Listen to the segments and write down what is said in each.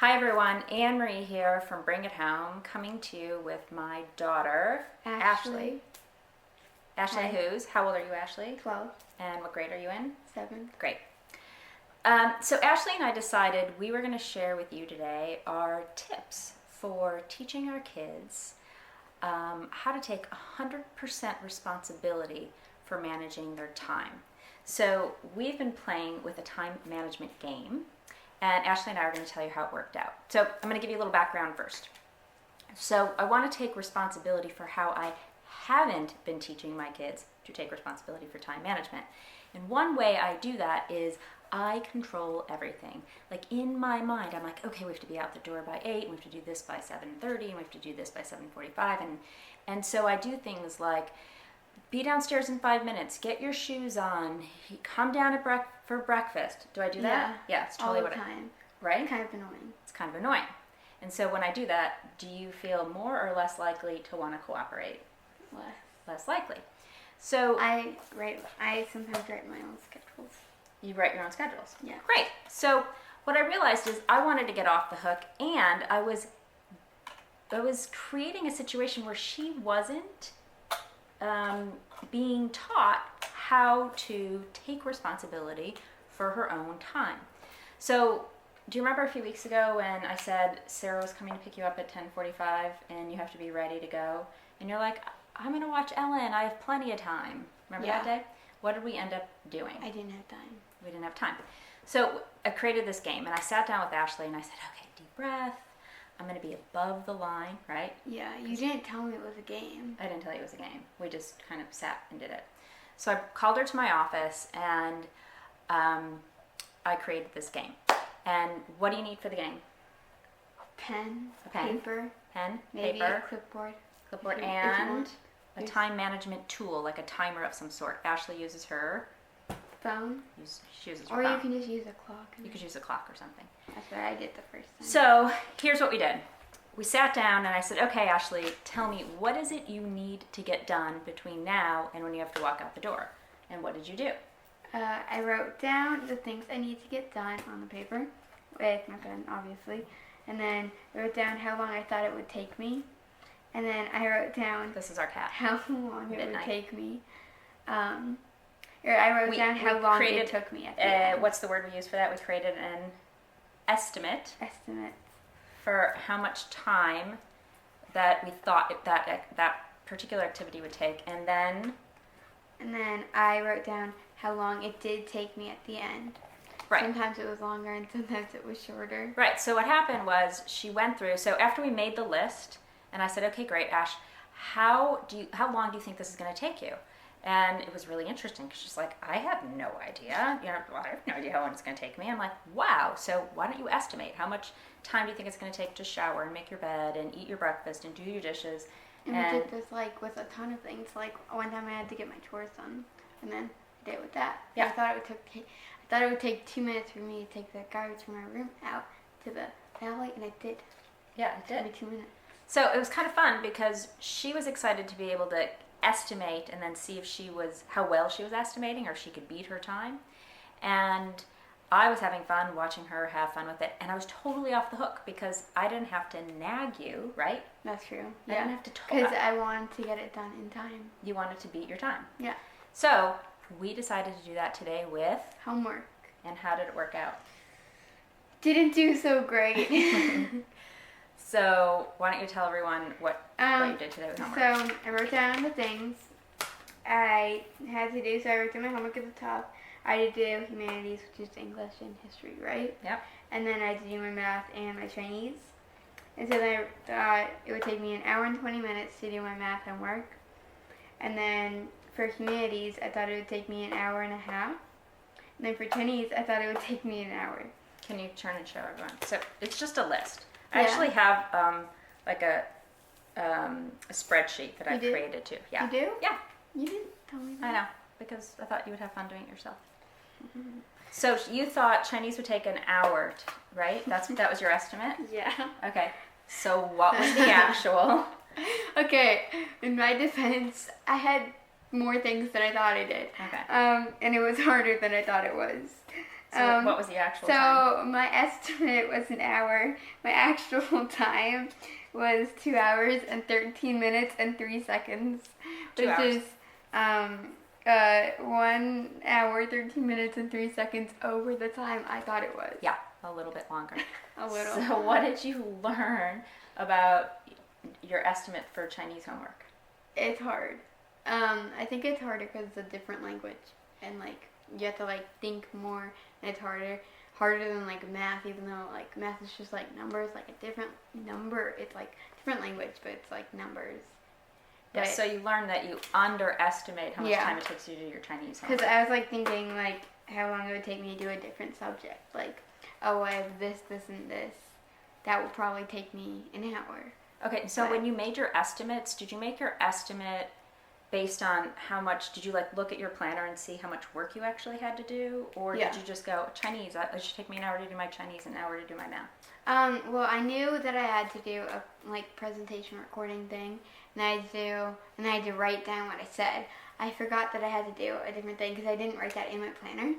Hi everyone, Annmarie here from Bring It Home, coming to you with my daughter, Ashley. Ashley Hi. who's? How old are you, Ashley? 12. And what grade are you in? 7. Great. So Ashley and I decided we were going to share with you today our tips for teaching our kids how to take 100% responsibility for managing their time. So we've been playing with a time management game, and Ashley and I are going to tell you how it worked out. So I'm going to give you a little background first. So I want to take responsibility for how I haven't been teaching my kids to take responsibility for time management. And one way I do that is I control everything. Like in my mind, I'm like, okay, we have to be out the door by 8, and we have to do this by 7:30, and we have to do this by 7:45. And so I do things like, be downstairs in 5 minutes, get your shoes on, come down for breakfast. Do I do that? Yeah, it's totally all the what time. right? Kind of annoying. It's kind of annoying. And so when I do that, do you feel more or less likely to want to cooperate? Less. Less likely. So I sometimes write my own schedules. you write your own schedules. Yeah. Great. So what I realized is I wanted to get off the hook, and I was creating a situation where she wasn't being taught how to take responsibility for her own time. So do you remember a few weeks ago when I said Sarah was coming to pick you up at 10:45 and you have to be ready to go? And you're like, I'm going to watch Ellen. I have plenty of time. Remember that day? What did we end up doing? I didn't have time. We didn't have time. So I created this game, and I sat down with Ashley and I said, okay, deep breath. I'm going to be above the line, right? Yeah, you didn't tell me it was a game. I didn't tell you it was a game. We just kind of sat and did it. So I called her to my office, and I created this game. And what do you need for the game? Pen, A pen. paper, Pen, maybe paper, a clipboard. clipboard, if you and want. a Yes. time management tool, like a timer of some sort. Ashley uses her. Phone. She uses her Or phone. you can just use a clock. You could use a clock or something. That's what I did the first time. So here's what we did. We sat down and I said, okay, Ashley, tell me, what is it you need to get done between now and when you have to walk out the door? And what did you do? I wrote down the things I need to get done on the paper, with my pen, obviously. And then I wrote down how long I thought it would take me. And then I wrote down This is our cat. how long it would Midnight. take me. Or I wrote down how long it took me at the end. What's the word we use for that? We created an estimate Estimate. for how much time that we thought that particular activity would take. And then I wrote down how long it did take me at the end. Right. Sometimes it was longer and sometimes it was shorter. Right. So what happened was she went through. So after we made the list, and I said, "Okay, great, Ash. How long do you think this is going to take you?" And it was really interesting because she's like, "I have no idea. I have no idea how long it's going to take me." I'm like, "Wow. So why don't you estimate how much time do you think it's going to take to shower and make your bed and eat your breakfast and do your dishes?" And we did this with a ton of things. Like one time I had to get my chores done, and then I did it with that. Yeah. I thought it would take 2 minutes for me to take the garbage from my room out to the valley, and it did. Yeah, it did. Only 2 minutes. So it was kind of fun because she was excited to be able to estimate and then see if how well she was estimating or if she could beat her time. And I was having fun watching her have fun with it, and I was totally off the hook because I didn't have to nag you, right? That's true. I didn't have to talk. Because I wanted to get it done in time. You wanted to beat your time. Yeah. So we decided to do that today with, Homework. and how did it work out? Didn't do so great. So why don't you tell everyone what you did today with homework? So I wrote down the things I had to do. So I wrote down my homework at the top. I had to do humanities, which is English and history, right? Yep. And then I had to do my math and my Chinese. And so then I thought it would take me 1 hour and 20 minutes to do my math homework. And then for humanities, I thought it would take me 1 hour and a half. And then for Chinese, I thought it would take me 1 hour. Can you turn and show everyone? So it's just a list. I Yeah. actually have like a spreadsheet that I You do? created too. Yeah. You do? Yeah. You didn't tell me that. I know, because I thought you would have fun doing it yourself. So you thought Chinese would take 1 hour, right? That was your estimate? Yeah. Okay. So what was the actual? Okay, in my defense, I had more things than I thought I did. Okay. And it was harder than I thought it was. So what was the actual time? So my estimate was an hour. My actual time was 2 hours and 13 minutes and 3 seconds. 2 hours. Which is 1 hour, 13 minutes, and 3 seconds over the time I thought it was. Yeah, a little bit longer. A little. So what did you learn about your estimate for Chinese homework? It's hard. I think it's harder because it's a different language. And, like, you have to, like, think more. And it's harder than, like, math, even though, like, math is just, like, numbers. Like, a different number. It's, like, different language, but it's, like, numbers. Yeah, so you learned that you underestimate how much Yeah. time it takes you to do your Chinese homework. Because I was, like, thinking, like, how long it would take me to do a different subject. Like, oh, I have this, and this. That will probably take me an hour. Okay, so when you made your estimates, did you make your estimate based on how much, did you like look at your planner and see how much work you actually had to do? Or Yeah. did you just go, Chinese, it should take me an hour to do my Chinese and an hour to do my math? Well, I knew that I had to do a, like, presentation recording thing. And I had to write down what I said. I forgot that I had to do a different thing because I didn't write that in my planner.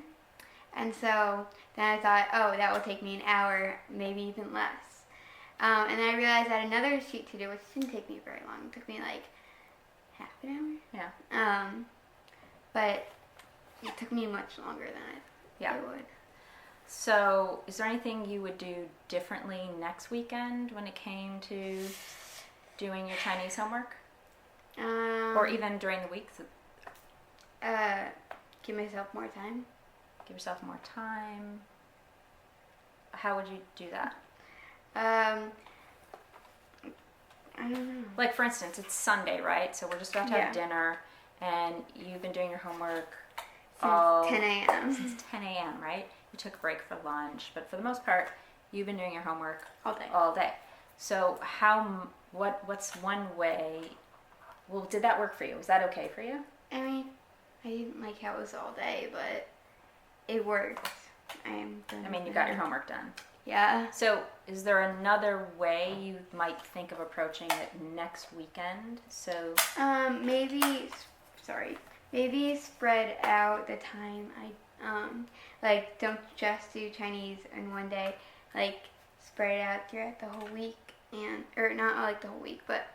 And so then I thought, oh, that will take me an hour, maybe even less. And then I realized I had another sheet to do, which didn't take me very long. It took me like half an hour. Yeah. But it took me much longer than it would. So is there anything you would do differently next weekend when it came to doing your Chinese homework? Or even during the week? Give myself more time. Give yourself more time. How would you do that? I don't know. Like, for instance, it's Sunday, right? So we're just about to have dinner, and you've been doing your homework Since 10 a.m. Since 10 a.m., right? You took a break for lunch, but for the most part, you've been doing your homework all day. So what's one way? Well, did that work for you? Was that okay for you? I mean, I didn't like how it was all day, but it worked. You got your homework done. Yeah. So is there another way you might think of approaching it next weekend? So maybe spread out the time. Like, don't just do Chinese in one day. Like, spread it out throughout the whole week, or not like the whole week, but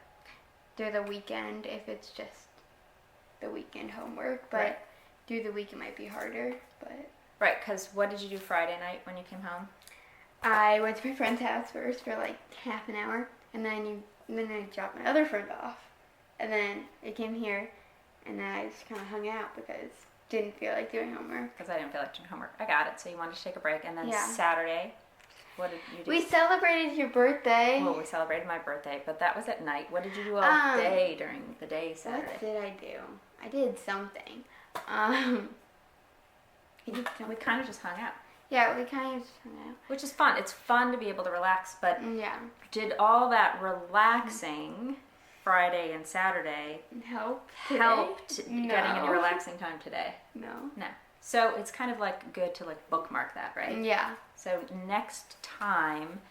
through the weekend if it's just the weekend homework. But through the week it might be harder. But right, because what did you do Friday night when you came home? I went to my friend's house first for like half an hour, and then I dropped my other friend off, and then I came here, and then I just kind of hung out because didn't feel like doing homework. Because I didn't feel like doing homework. I got it. So you wanted to take a break, and then Yeah. Saturday, what did you do? We celebrated your birthday. Well, we celebrated my birthday, but that was at night. What did you do all day during the day Saturday? What did I do? I did something. We kind of just hung out. Yeah, we kind of just hung out. Which is fun. It's fun to be able to relax, but Yeah. did all that relaxing Friday and Saturday Help getting any relaxing time today? No. No. So it's kind of like good to like bookmark that, right? Yeah. So next time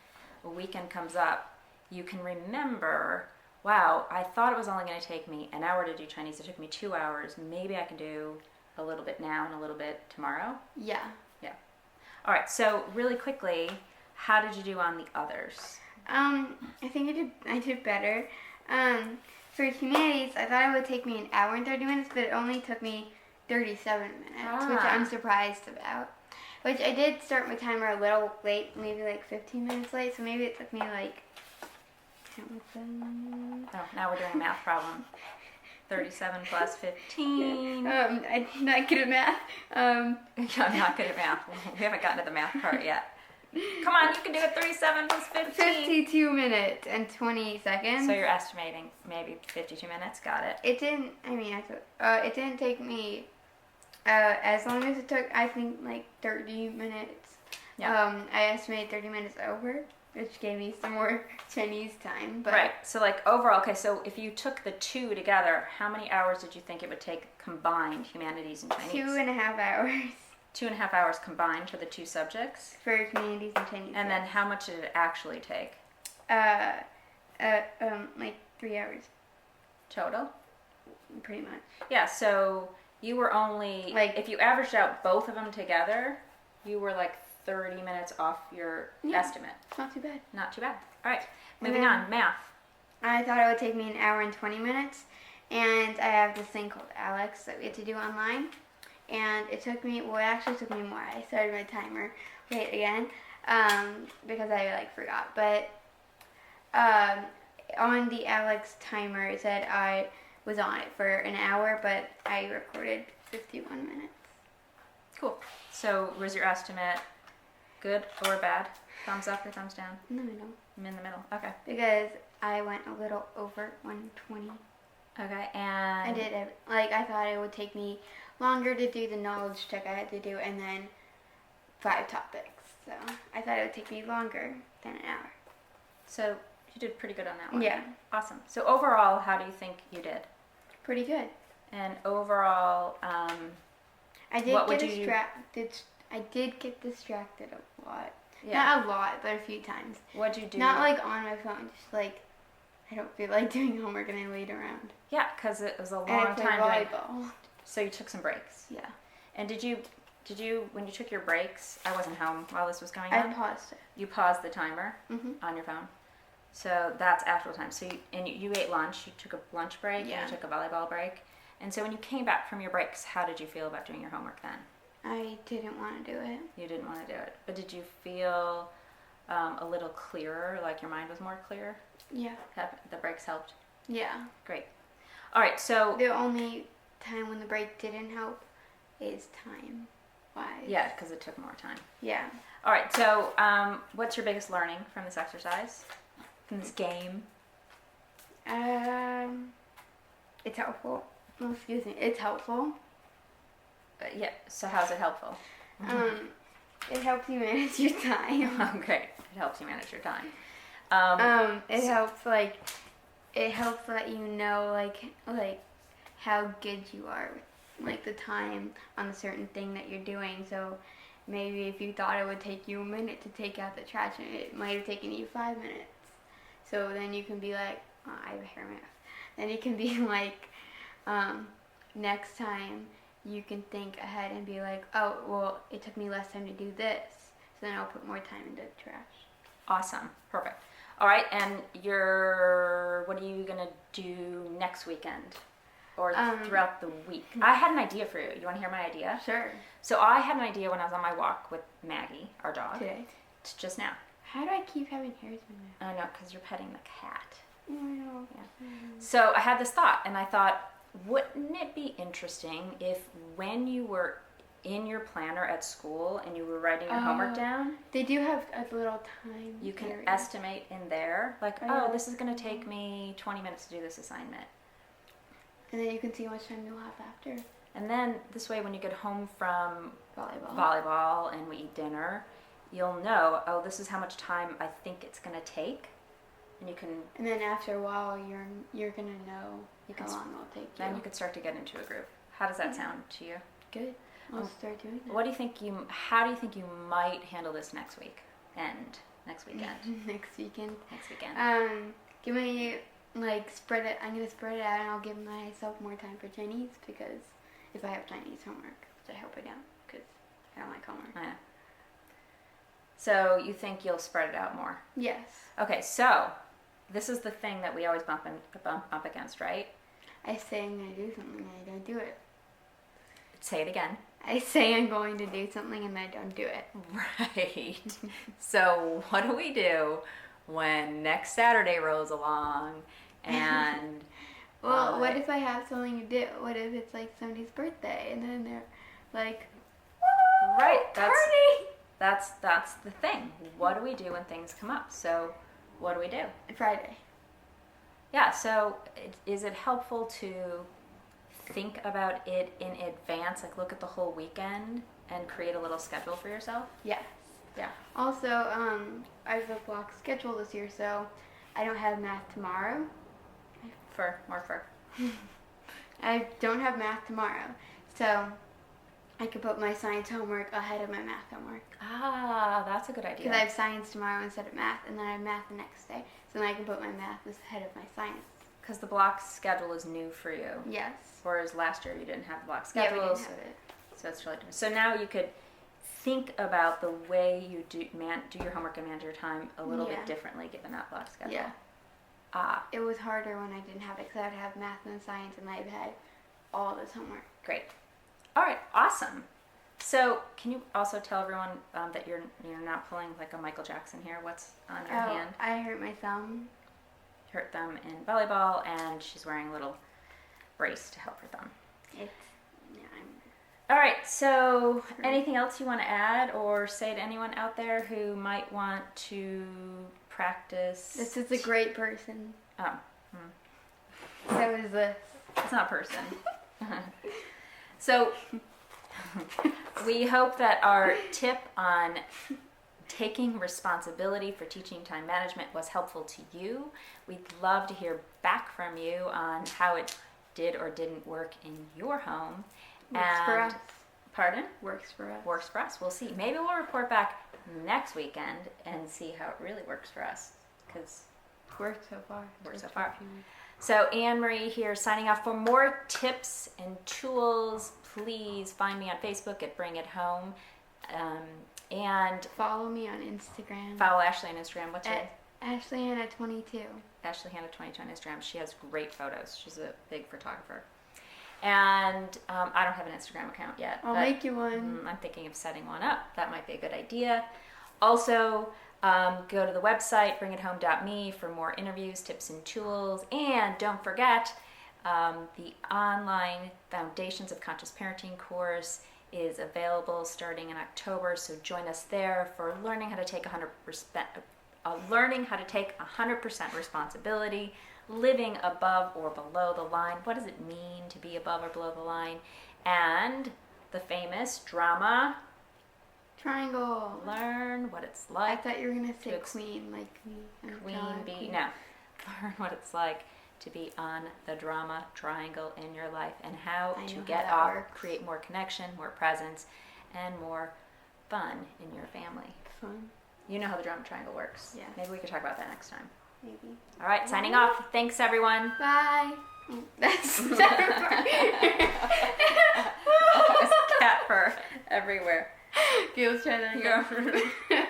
a weekend comes up, you can remember, wow, I thought it was only going to take me an hour to do Chinese. It took me 2 hours. Maybe I can do a little bit now and a little bit tomorrow. Yeah. Yeah. All right. So really quickly, how did you do on the others? I think I did better. For humanities, I thought it would take me an hour and 30 minutes, but it only took me 37 minutes, which I'm surprised about. Which I did start my timer a little late, maybe like 15 minutes late, so maybe it took me like... Oh, now we're doing a math problem. 37 plus 15. I'm not good at math. I'm not good at math. We haven't gotten to the math part yet. Come on, you can do it. 37 plus 15. 52 minutes and 20 seconds. So you're estimating maybe 52 minutes. Got it. It didn't, it didn't take me as long as it took, I think, like 30 minutes. Yeah. I estimated 30 minutes over, which gave me some more Chinese time. But right. So like overall, okay, so if you took the two together, how many hours did you think it would take combined, humanities and Chinese? 2.5 hours. 2.5 hours combined for the two subjects? For humanities and Chinese. And then how much did it actually take? Like 3 hours. Total? Pretty much. Yeah, so you were only, Like, if you averaged out both of them together, you were like 30 minutes off your estimate. It's not too bad. Not too bad. All right, moving on. Math. I thought it would take me an hour and 20 minutes, and I have this thing called Alex that we had to do online, and it actually took me more. I started my timer late again, because I like forgot, but on the Alex timer it said I was on it for an hour, but I recorded 51 minutes. Cool. So was your estimate good or bad? Thumbs up or thumbs down? In the middle. I'm in the middle. Okay. Because I went a little over 120. Okay, and I thought it would take me longer to do the knowledge check I had to do, and then 5 topics. So I thought it would take me longer than an hour. So you did pretty good on that one. Yeah. Awesome. So overall, how do you think you did? Pretty good. And overall, I did get distracted a lot. Yeah. Not a lot, but a few times. What'd you do? Not like on my phone, just like I don't feel like doing homework and I laid around. Yeah, because it was a long And I played time volleyball. So you took some breaks. Yeah. And did you when you took your breaks? I wasn't home while this was going I on. paused it. You paused the timer Mhm. on your phone. So that's actual time. So you ate lunch. You took a lunch break. Yeah. And you took a volleyball break. And so when you came back from your breaks, how did you feel about doing your homework then? I didn't want to do it. You didn't want to do it, but did you feel a little clearer? Like your mind was more clear? Yeah. The breaks helped. Yeah. Great. All right. So The only time when the break didn't help is time wise. yeah, because it took more time. Yeah. All right. So what's your biggest learning from this exercise? From this game? It's helpful. Oh, excuse me. It's helpful. Yeah. So how's it helpful? It helps you manage your time. Oh, great. It helps you manage your time. It helps let you know like how good you are with like the time on a certain thing that you're doing. So maybe if you thought it would take you a minute to take out the trash, it might have taken you 5 minutes. So then you can be like, oh, I have hair math. Then you can be like, next time you can think ahead and be like, oh, well, it took me less time to do this, so then I'll put more time into the trash. Awesome. Perfect. All right. And what are you going to do next weekend or throughout the week? I had an idea for you. You want to hear my idea? Sure. So I had an idea when I was on my walk with Maggie, our dog. Today. It's just now. How do I keep having hairs in my I know, because you're petting the cat. Oh, I know. Yeah. So I had this thought, and I thought, wouldn't it be interesting if when you were in your planner at school and you were writing your homework down, They do have a little time. you can area. estimate in there, like, Oh. oh, this is going to take me 20 minutes to do this assignment. And then you can see how much time you'll have after. And then this way, when you get home from Volleyball. and we eat dinner, you'll know, oh, this is how much time I think it's going to take. And you can, And then after a while, you're gonna know how long it'll take you. then you could start to get into a groove. How does that sound to you? Good. I'll start doing that. What do you think how do you think you might handle this next week? Next weekend? Next weekend. Next weekend. Give me spread it. I'm gonna spread it out, and I'll give myself more time for Chinese because if I have Chinese homework, which I hope I don't, because I don't like homework. Yeah. So you think you'll spread it out more? Yes. Okay, so this is the thing that we always bump up against, right? I say I'm gonna do something and I don't do it. Say it again. I say I'm going to do something and I don't do it. Right. So what do we do when next Saturday rolls along and Well, what if I have something to do? What if it's like somebody's birthday and then they're like, right, party! That's the thing. What do we do when things come up? So what do we do? Friday. Yeah, so is it helpful to think about it in advance, like look at the whole weekend and create a little schedule for yourself? Yes. Yeah. Also, I have a block schedule this year, so I don't have math tomorrow. More fur. I don't have math tomorrow, so I could put my science homework ahead of my math homework. Ah, that's a good idea. Because I have science tomorrow instead of math, and then I have math the next day, so then I can put my math ahead of my science. Because the block schedule is new for you. Yes. Whereas last year you didn't have the block Yeah, schedule. we didn't have it. So it's really different. So now you could think about the way you do your homework and manage your time a little bit differently given that block schedule. Yeah. Ah, It was harder when I didn't have it because I'd have math and science and I'd had all this homework. great. All right, awesome. So, can you also tell everyone that you're not pulling like a Michael Jackson here? What's on your hand? I hurt my thumb. Hurt thumb in volleyball, and she's wearing a little brace to help her thumb. All right, so anything else you want to add or say to anyone out there who might want to practice? This is a great person. Oh. So is this. It's not a person. So we hope that our tip on taking responsibility for teaching time management was helpful to you. We'd love to hear back from you on how it did or didn't work in your home. Works for us. Pardon? Works for us. Works for us. We'll see. Maybe we'll report back next weekend and see how it really works for us. Because Worked so far. Worked so far. So Annmarie here signing off. For more tips and tools, please find me on Facebook at Bring It Home. And follow me on Instagram. follow Ashley on Instagram. What's your At AshleyHannah22. Ashley Hannah 22 on Instagram. She has great photos. She's a big photographer. And I don't have an Instagram account yet. I'll make you one. I'm thinking of setting one up. That might be a good idea. Also, go to the website, bringithome.me, for more interviews, tips, and tools. And don't forget, the online Foundations of Conscious Parenting course is available starting in October. So join us there for learning how to take 100% responsibility, living above or below the line. What does it mean to be above or below the line? And the famous drama Triangle. Learn what it's I like. thought you were going to say to queen, like me. Queen bee. No. Learn what it's like to be on the drama triangle in your life and how I to know get how that off, works. create more connection, more presence, and more fun in your family. Fun. You know how the drama triangle works. Yeah. Maybe we could talk about that next time. Maybe. All right, signing off. Thanks, everyone. Bye. That's Cat fur everywhere. Okay, let's try that again. Go.